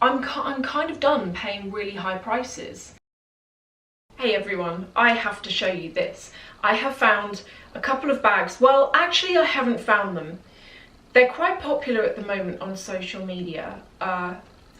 I'm kind of done paying really high prices. Hey everyone, I have to show you this. I have found a couple of bags. Well, actually I haven't found them. They're quite popular at the moment on social media.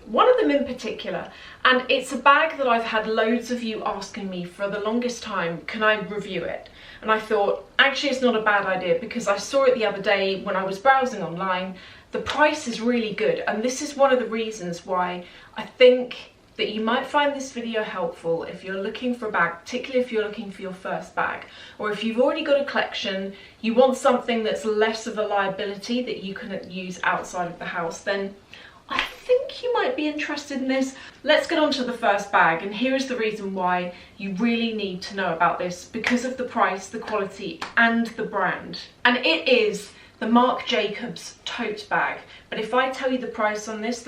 One of them in particular, and it's a bag that I've had loads of you asking me for the longest time, can I review it? And I thought, actually it's not a bad idea because I saw it the other day when I was browsing online. The price is really good, and this is one of the reasons why I think that you might find this video helpful if you're looking for a bag, particularly if you're looking for your first bag, or if you've already got a collection, you want something that's less of a liability that you can use outside of the house, then I think you might be interested in this. Let's get on to the first bag, and here is the reason why you really need to know about this, because of the price, the quality and the brand. And it is the Marc Jacobs tote bag. But if I tell you the price on this,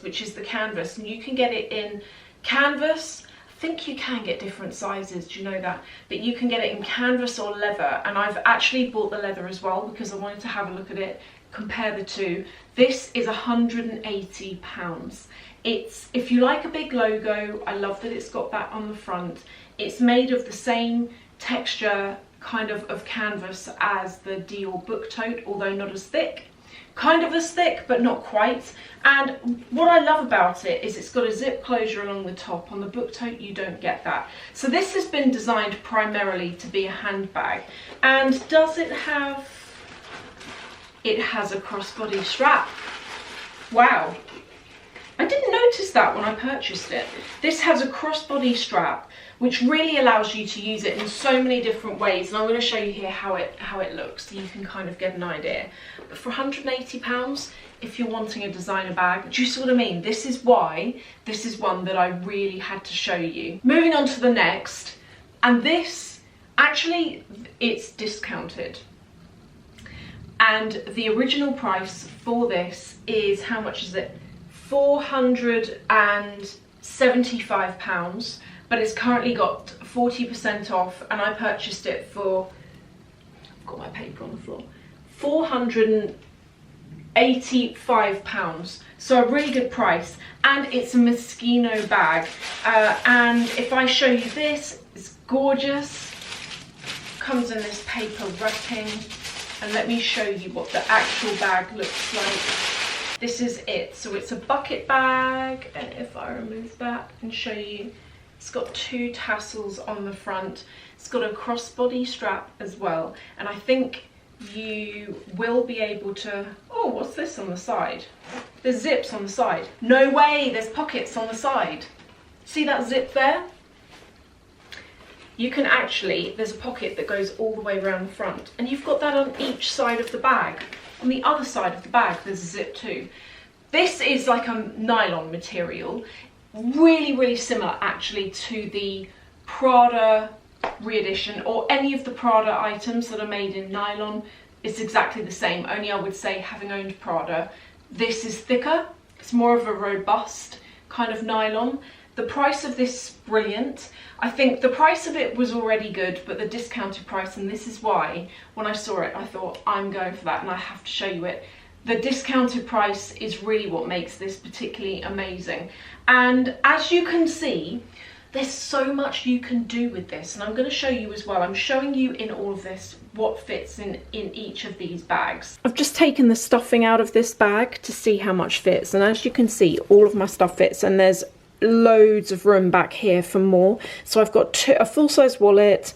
which is the canvas, and you can get it in canvas, I think you can get different sizes, do you know that? But you can get it in canvas or leather, and I've actually bought the leather as well because I wanted to have a look at it, compare the two. This is £180. It's, if you like a big logo, I love that it's got that on the front. It's made of the same texture kind of canvas as the Dior book tote, although not as thick. Kind of as thick, but not quite. And what I love about it is it's got a zip closure along the top. On the book tote, you don't get that. So this has been designed primarily to be a handbag. And does it have... It has a crossbody strap. Wow. I didn't notice that when I purchased it. This has a crossbody strap, which really allows you to use it in so many different ways. And I'm going to show you here how it looks, so you can kind of get an idea. But for £180, if you're wanting a designer bag, do you see what I mean? This is why this is one that I really had to show you. Moving on to the next, and this, actually, it's discounted. And the original price for this is, how much is it? £475, but it's currently got 40% off, and I purchased it for, I've got my paper on the floor, £485. So a really good price, and it's a Moschino bag. And if I show you this, it's gorgeous. Comes in this paper wrapping. And let me show you what the actual bag looks like. This is it. So it's a bucket bag, and if I remove that and show you, it's got two tassels on the front. It's got a crossbody strap as well. And I think you will be able to... Oh, what's this on the side? There's zips on the side. No way, there's pockets on the side. See that zip there? You can actually, there's a pocket that goes all the way around the front, and you've got that on each side of the bag. On the other side of the bag, there's a zip too. This is like a nylon material, really, really similar actually to the Prada re-edition, or any of the Prada items that are made in nylon. It's exactly the same, only I would say, having owned Prada, this is thicker. It's more of a robust kind of nylon. The price of this is brilliant. I think the price of it was already good, but the discounted price, and this is why, when I saw it, I thought, I'm going for that, and I have to show you it. The discounted price is really what makes this particularly amazing. And as you can see, there's so much you can do with this, and I'm going to show you as well. I'm showing you in all of this what fits in each of these bags. I've just taken the stuffing out of this bag to see how much fits, and as you can see, all of my stuff fits, and there's loads of room back here for more. So I've got a full-size wallet,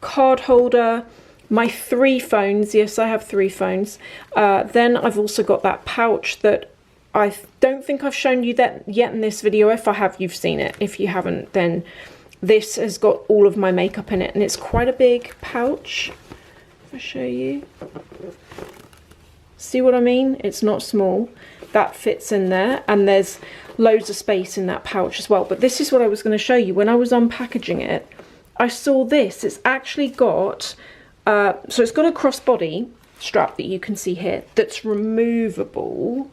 card holder, my 3 phones. Yes, I have 3 phones. Then I've also got that pouch that I don't think I've shown you that yet in this video. If I have, you've seen it. If you haven't, then this has got all of my makeup in it, and it's quite a big pouch. If I show you, see what I mean? It's not small. That fits in there, and there's loads of space in that pouch as well. But this is what I was going to show you. When I was unpackaging it, I saw this. It's actually got so it's got a crossbody strap that you can see here that's removable.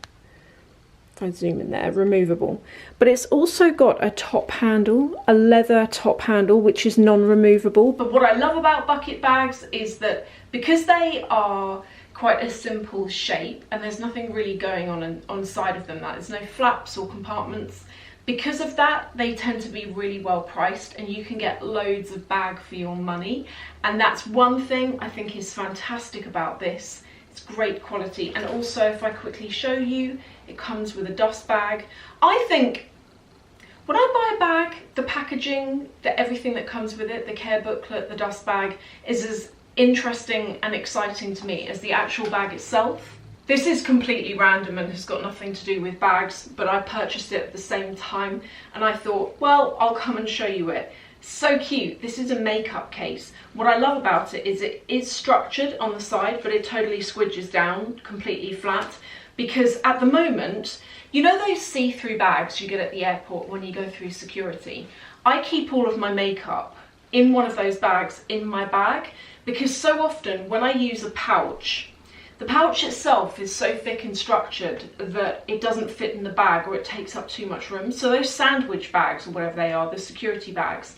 If I zoom in there, removable. But it's also got a top handle, a leather top handle, which is non-removable. But what I love about bucket bags is that because they are quite a simple shape, and there's nothing really going on side of them. There's no flaps or compartments. Because of that, they tend to be really well priced, and you can get loads of bag for your money. And that's one thing I think is fantastic about this. It's great quality. And also, if I quickly show you, it comes with a dust bag. I think when I buy a bag, the packaging, everything that comes with it, the care booklet, the dust bag, is as interesting and exciting to me as the actual bag itself. This is completely random and has got nothing to do with bags, but I purchased it at the same time and I thought, well, I'll come and show you it. So cute. This is a makeup case. What I love about it is structured on the side, but it totally squidges down completely flat, because at the moment, you know those see-through bags you get at the airport when you go through security? I keep all of my makeup in one of those bags in my bag, because so often when I use a pouch, the pouch itself is so thick and structured that it doesn't fit in the bag, or it takes up too much room. So those sandwich bags, or whatever they are, the security bags,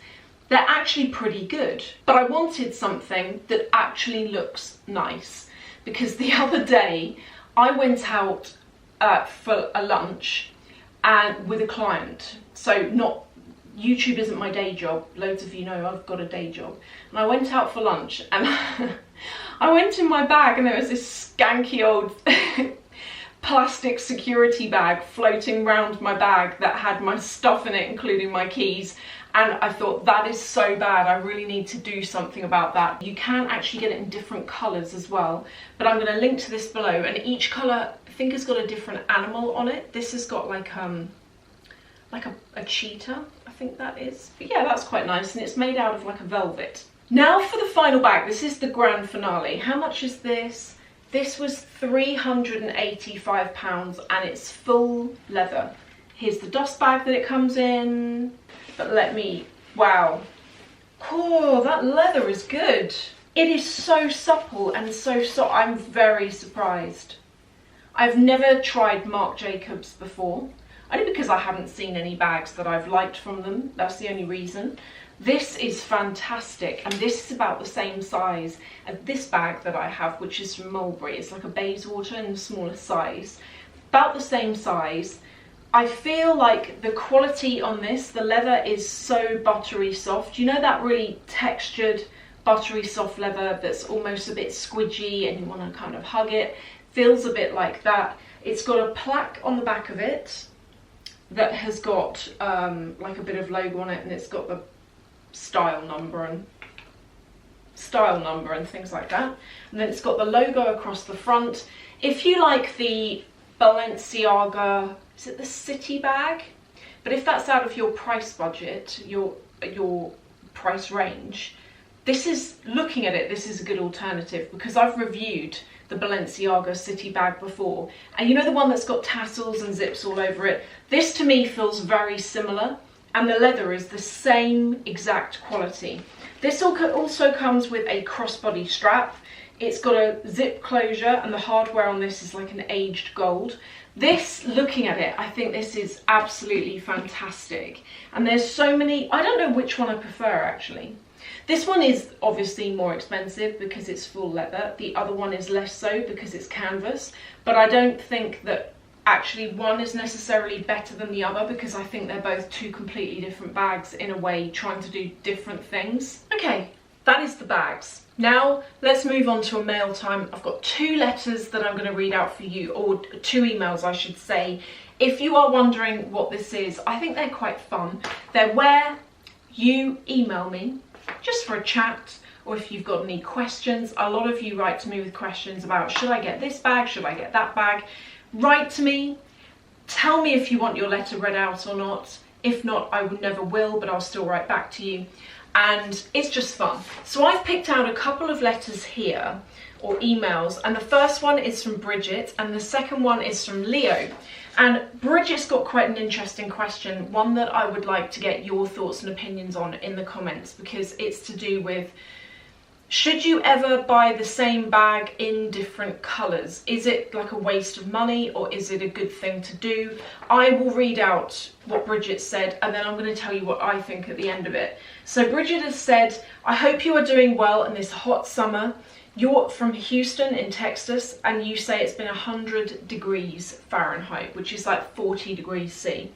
they're actually pretty good. But I wanted something that actually looks nice, because the other day I went out for a lunch and with a client. So YouTube isn't my day job. Loads of you know I've got a day job. And I went out for lunch and I went in my bag and there was this skanky old plastic security bag floating around my bag that had my stuff in it, including my keys. And I thought, that is so bad. I really need to do something about that. You can actually get it in different colours as well. But I'm going to link to this below. And each colour, I think, has got a different animal on it. This has got like a cheetah, I think that is. But yeah, that's quite nice. And it's made out of like a velvet. Now for the final bag. This is the grand finale. How much is this? This was £385 and it's full leather. Here's the dust bag that it comes in. But wow. Oh, that leather is good. It is so supple and so soft. I'm very surprised. I've never tried Marc Jacobs before, only because I haven't seen any bags that I've liked from them. That's the only reason. This is fantastic, and this is about the same size as this bag that I have, which is from Mulberry. It's like a Bayswater in a smaller size. About the same size. I feel like the quality on this, the leather is so buttery soft. You know that really textured, buttery soft leather that's almost a bit squidgy and you want to kind of hug it? Feels a bit like that. It's got a plaque on the back of it that has got like a bit of logo on it, and it's got the style number and things like that. And then it's got the logo across the front. If you like the Balenciaga, is it the City bag? But if that's out of your price budget, your price range, this is, looking at it, this is a good alternative, because I've reviewed the Balenciaga City bag before, and you know the one that's got tassels and zips all over it? This to me feels very similar, and the leather is the same exact quality. This also comes with a crossbody strap. It's got a zip closure, and the hardware on this is like an aged gold. This, looking at it, I think this is absolutely fantastic. And there's so many, I don't know which one I prefer actually. This one is obviously more expensive because it's full leather. The other one is less so because it's canvas. But I don't think that actually one is necessarily better than the other, because I think they're both two completely different bags in a way, trying to do different things. Okay, that is the bags. Now let's move on to a mail time. I've got 2 letters that I'm going to read out for you, or 2 emails I should say. If you are wondering what this is, I think they're quite fun. They're where you email me just for a chat, or if you've got any questions. A lot of you write to me with questions about, should I get this bag, should I get that bag? Write to me, tell me if you want your letter read out or not. If not, I never will, but I'll still write back to you. And it's just fun. So I've picked out a couple of letters here, or emails, and the first one is from Bridget and the second one is from Leo. And Bridget's got quite an interesting question, one that I would like to get your thoughts and opinions on in the comments, because it's to do with, should you ever buy the same bag in different colours? Is it like a waste of money, or is it a good thing to do? I will read out what Bridget said, and then I'm going to tell you what I think at the end of it. So Bridget has said, I hope you are doing well in this hot summer. You're from Houston in Texas, and you say it's been 100 degrees Fahrenheit, which is like 40 degrees C.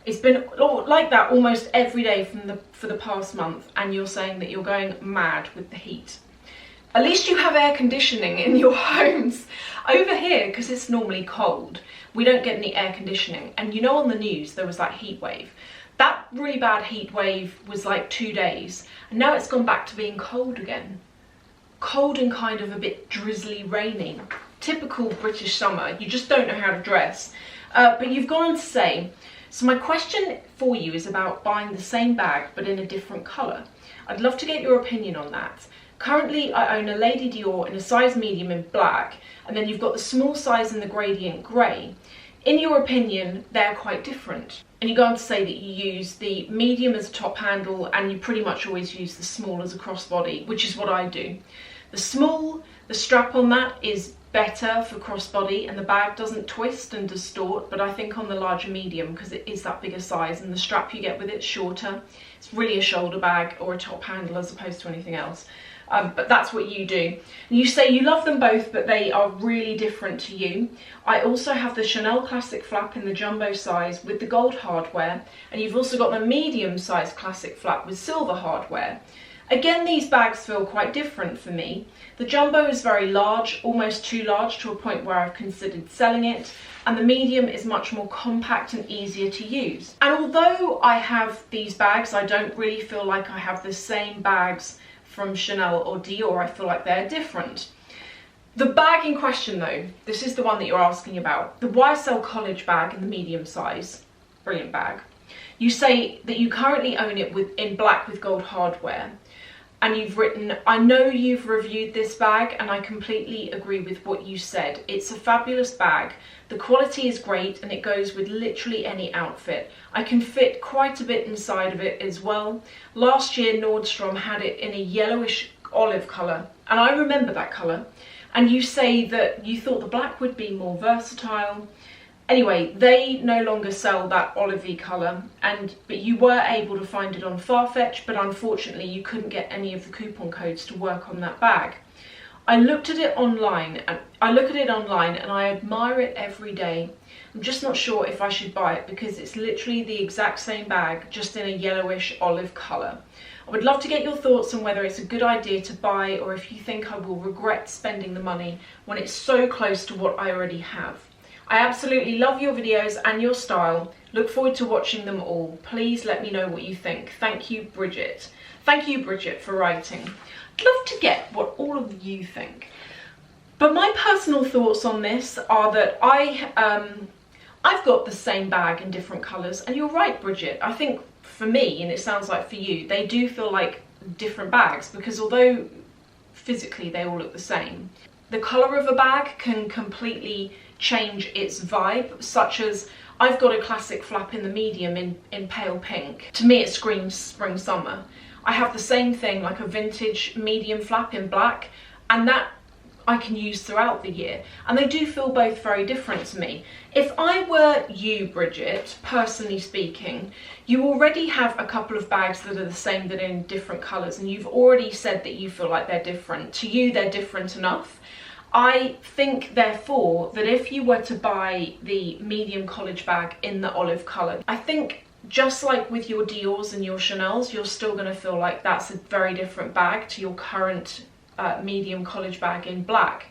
It's been like that almost every day for the past month, and you're saying that you're going mad with the heat. At least you have air conditioning in your homes. Over here, because it's normally cold, we don't get any air conditioning. And you know, on the news there was that heat wave. That really bad heat wave was like 2 days, and now it's gone back to being cold again. Cold and kind of a bit drizzly, rainy. Typical British summer. You just don't know how to dress. But you've gone on to say, so my question for you is about buying the same bag but in a different colour. I'd love to get your opinion on that. Currently I own a Lady Dior in a size medium in black, and then you've got the small size in the gradient grey. In your opinion, they're quite different. And you go on to say that you use the medium as a top handle, and you pretty much always use the small as a crossbody, which is what I do. The small, the strap on that is better for crossbody, and the bag doesn't twist and distort, but I think on the larger medium, because it is that bigger size and the strap you get with it's shorter, it's really a shoulder bag or a top handle as opposed to anything else. But that's what you do. And you say you love them both, but they are really different to you. I also have the Chanel Classic Flap in the jumbo size with the gold hardware, and you've also got the medium size Classic Flap with silver hardware. Again, these bags feel quite different for me. The jumbo is very large, almost too large to a point where I've considered selling it, and the medium is much more compact and easier to use. And although I have these bags, I don't really feel like I have the same bags from Chanel or Dior. I feel like they're different. The bag in question though, this is the one that you're asking about, the YSL College bag in the medium size, brilliant bag. You say that you currently own it in black with gold hardware, and you've written, I know you've reviewed this bag and I completely agree with what you said. It's a fabulous bag. The quality is great and it goes with literally any outfit. I can fit quite a bit inside of it as well. Last year Nordstrom had it in a yellowish olive colour, and I remember that colour. And you say that you thought the black would be more versatile. Anyway, they no longer sell that olivey colour, but you were able to find it on Farfetch, but unfortunately you couldn't get any of the coupon codes to work on that bag. I looked at it online, and I admire it every day. I'm just not sure if I should buy it because it's literally the exact same bag, just in a yellowish olive colour. I would love to get your thoughts on whether it's a good idea to buy, or if you think I will regret spending the money when it's so close to what I already have. I absolutely love your videos and your style. Look forward to watching them all. Please let me know what you think. Thank you, Bridget. Thank you, Bridget, for writing. I'd love to get what all of you think. But my personal thoughts on this are that I've got the same bag in different colours, and you're right, Bridget. I think for me, and it sounds like for you, they do feel like different bags, because although physically they all look the same, the colour of a bag can completely change its vibe, such as I've got a Classic Flap in the medium in pale pink. To me it screams spring summer. I have the same thing, like a vintage medium flap in black, and that I can use throughout the year, and they do feel both very different to me. If I were you, Bridget, personally speaking, you already have a couple of bags that are the same that are in different colours, and you've already said that you feel like they're different. To you they're different enough. I think therefore that if you were to buy the medium college bag in the olive colour, I think just like with your Dior's and your Chanel's, you're still going to feel like that's a very different bag to your current medium college bag in black.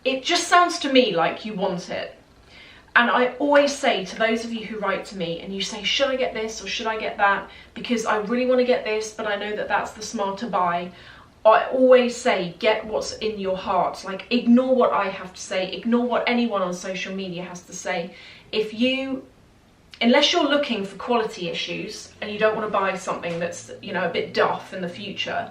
It just sounds to me like you want it. And I always say to those of you who write to me and you say, should I get this or should I get that? Because I really want to get this, but I know that that's the smarter buy. I always say, get what's in your heart. Like, ignore what I have to say, ignore what anyone on social media has to say. Unless you're looking for quality issues and you don't want to buy something that's, you know, a bit duff in the future,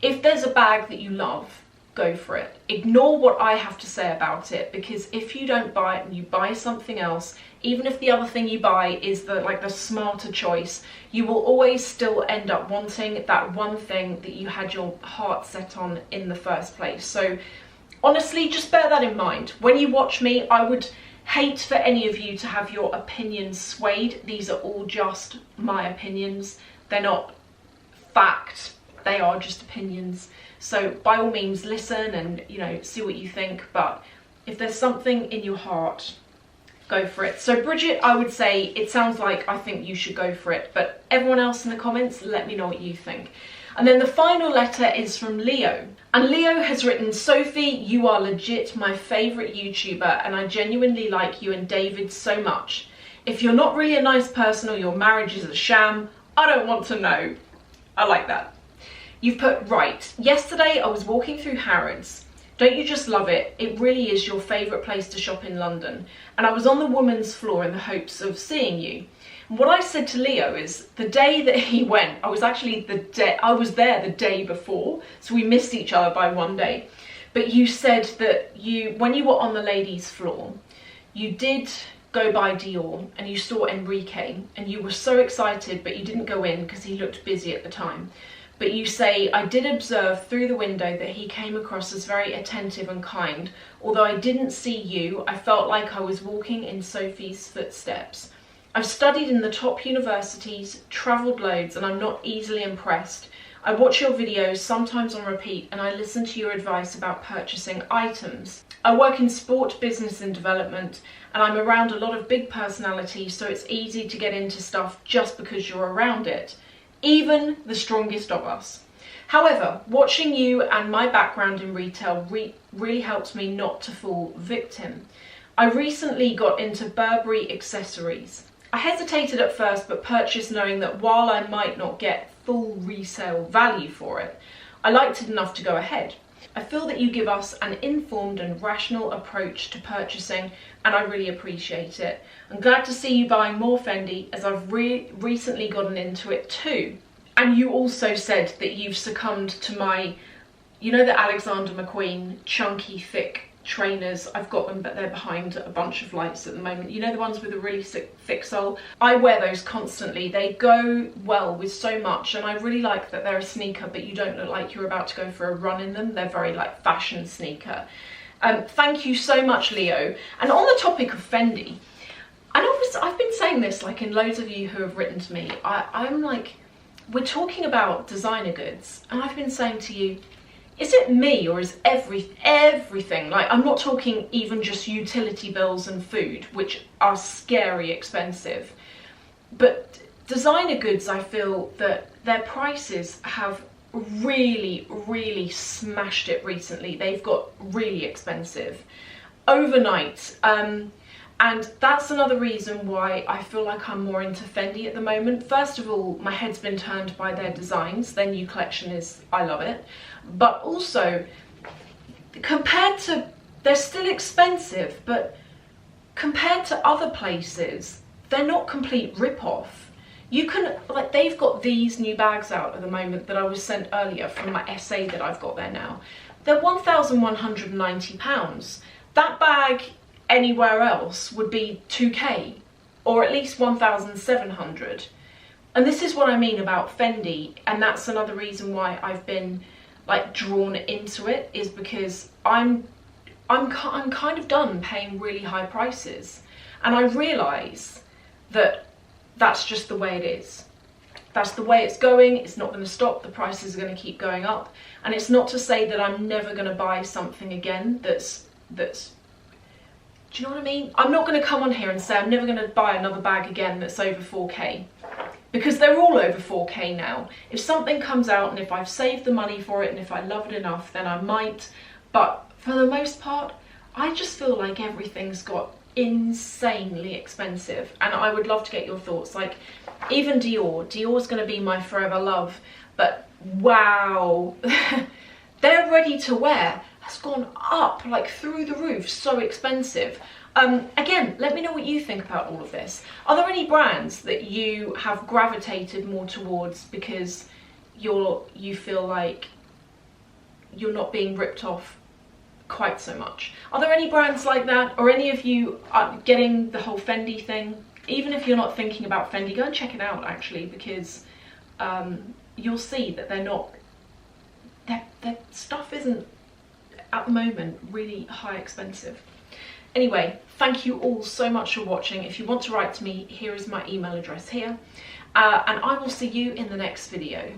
if there's a bag that you love, go for it. Ignore what I have to say about it, because if you don't buy it and you buy something else, even if the other thing you buy is the smarter choice, you will always still end up wanting that one thing that you had your heart set on in the first place. So honestly, just bear that in mind. When you watch me, I would hate for any of you to have your opinions swayed. These are all just my opinions. They're not fact. they are just opinions. So by all means listen and, you know, see what you think, but if there's something in your heart, go for it. So Bridget, I would say it sounds like I think you should go for it, but everyone else in the comments, let me know what you think. And then the final letter is from Leo. And Leo has written, Sophie, you are legit my favourite YouTuber and I genuinely like you and David so much. If you're not really a nice person or your marriage is a sham, I don't want to know. I like that. You've put, right, yesterday I was walking through Harrods. Don't you just love it? It really is your favourite place to shop in London. And I was on the women's floor in the hopes of seeing you. And what I said to Leo is the day that he went, I was there the day before, so we missed each other by one day. But you said that when you were on the ladies' floor, you did go by Dior and you saw Enrique and you were so excited, but you didn't go in because he looked busy at the time. But you say, I did observe through the window that he came across as very attentive and kind. Although I didn't see you, I felt like I was walking in Sophie's footsteps. I've studied in the top universities, travelled loads, and I'm not easily impressed. I watch your videos, sometimes on repeat, and I listen to your advice about purchasing items. I work in sport, business and development, and I'm around a lot of big personalities, so it's easy to get into stuff just because you're around it. Even the strongest of us. However, watching you and my background in retail really helps me not to fall victim. I recently got into Burberry accessories. I hesitated at first but purchased knowing that while I might not get full resale value for it, I liked it enough to go ahead. I feel that you give us an informed and rational approach to purchasing and I really appreciate it. I'm glad to see you buying more Fendi as I've recently gotten into it too. And you also said that you've succumbed to my, you know, the Alexander McQueen chunky thick trainers. I've got them but they're behind a bunch of lights at the moment. You know, the ones with a really thick sole? I wear those constantly. They go well with so much and I really like that they're a sneaker but you don't look like you're about to go for a run in them. They're very like fashion sneaker. Thank you so much, Leo. And on the topic of Fendi, and obviously I've been saying this like in loads of you who have written to me, I'm like, we're talking about designer goods and I've been saying to you, is it me or is everything, like I'm not talking even just utility bills and food, which are scary expensive, but designer goods, I feel that their prices have really smashed it recently. They've got really expensive overnight, and that's another reason why I feel like I'm more into Fendi at the moment. First of all, my head's been turned by their designs. Their new collection is, I love it. But also, compared to, they're still expensive, but compared to other places, they're not complete rip-off. You can, like, they've got these new bags out at the moment that I was sent earlier from my essay that I've got there now. They're £1,190. That bag anywhere else would be 2k or at least 1,700. And this is what I mean about Fendi, and that's another reason why I've been like drawn into it, is because I'm kind of done paying really high prices, and I realise that that's just the way it is. That's the way it's going. It's not going to stop. The prices are going to keep going up, and it's not to say that I'm never going to buy something again that's do you know what I mean? I'm not going to come on here and say I'm never going to buy another bag again that's over 4k, because they're all over 4k now. If something comes out and if I've saved the money for it and if I love it enough, then I might. But for the most part, I just feel like everything's got insanely expensive, and I would love to get your thoughts. Like even Dior's going to be my forever love, but wow, they're ready to wear has gone up like through the roof, so expensive. Again, let me know what you think about all of this. Are there any brands that you have gravitated more towards because you feel like you're not being ripped off quite so much? Are there any brands like that, or any of you are getting the whole Fendi thing? Even if you're not thinking about Fendi, go and check it out actually, because you'll see that their stuff isn't at the moment really high expensive. Anyway, thank you all so much for watching. If you want to write to me, here is my email address here, and I will see you in the next video.